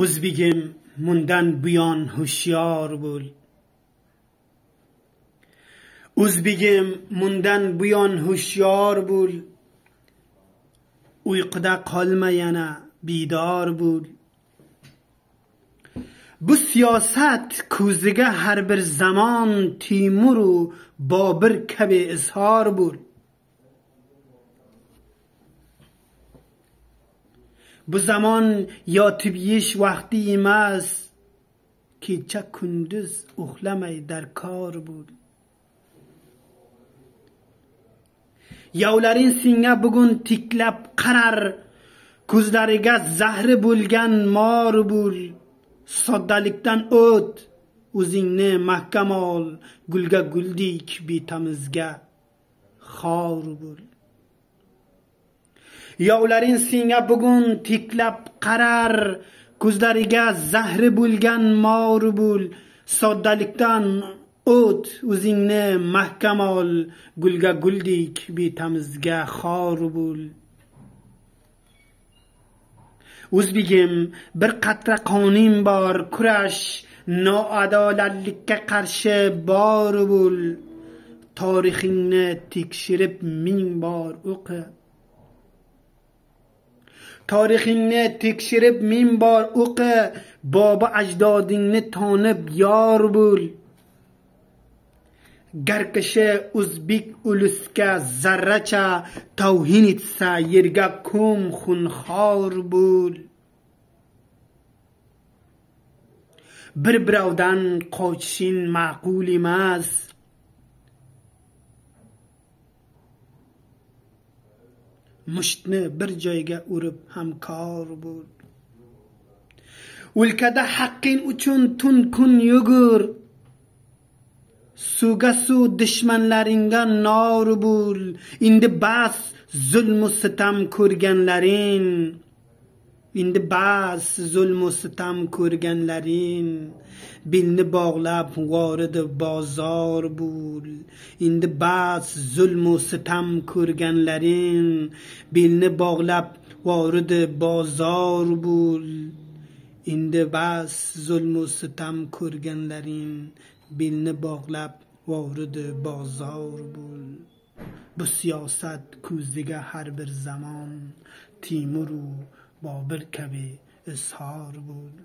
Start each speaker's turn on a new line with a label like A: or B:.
A: O'zbegim mundan buyon hushyor bo'l. O'zbegim mundan buyon hushyor bo'l. Uyquda qolma yana bidor bo'l. Bu siyosat ko'ziga har bir zamon Timur u Bobir kabi izhor bo'l. Bu zamon yotib yeyish vaqti emas, kecha kunduz uxlamay dar kor bo'l. Yovlaring senga bugun tiklab qarar, ko'zlariga zahri bo'lgan mor bo'l. Soddalikdan o't, o'zingni mahkam ol, gulga guldek betamizga xor bo'l. Yovlaring senga bugun tiklab qarar, ko'zlariga zahri bo'lgan mor bo'l. Soddalikdan o't, o'zingni mahkam ol, gulga guldek betamizga xor bo'l. O'zbegim bir qatra qoning bor, kurash noadolatlikka qarshi bor bo'l. Tarixingni tekshirib ming bor o'qi. Tarixingni tekshirib ming bor o'qi, bobo ajdodingni tonib yor bo'l. Gar kishi o'zbek ulusga zarracha tavhin etsa, yerga ko'm xunxor bo'l. Bir-birovdan qochishing ma'qul emas. Mushtni bir joyga urib hamkor bo'l. O'lkada haqqing uchun tun kun yugur. Suvga suv dushmanlaringga nor bo'l. Endi bas zulm u sitam ko'rganlaring. Endi bas zulm u sitam ko'rganlaring. Belni bog'lab voridi bozor bo'l. Endi bas zulm u sitam ko'rganlaring. Belni bog'lab voridi bozor bo'l. Endi bas zulm u sitam ko'rganlaring. Belni bog'lab voridi bozor bo'l. Bu siyosat ko'ziga har bir zamon Timur u Bobir kabi izhor bo'l.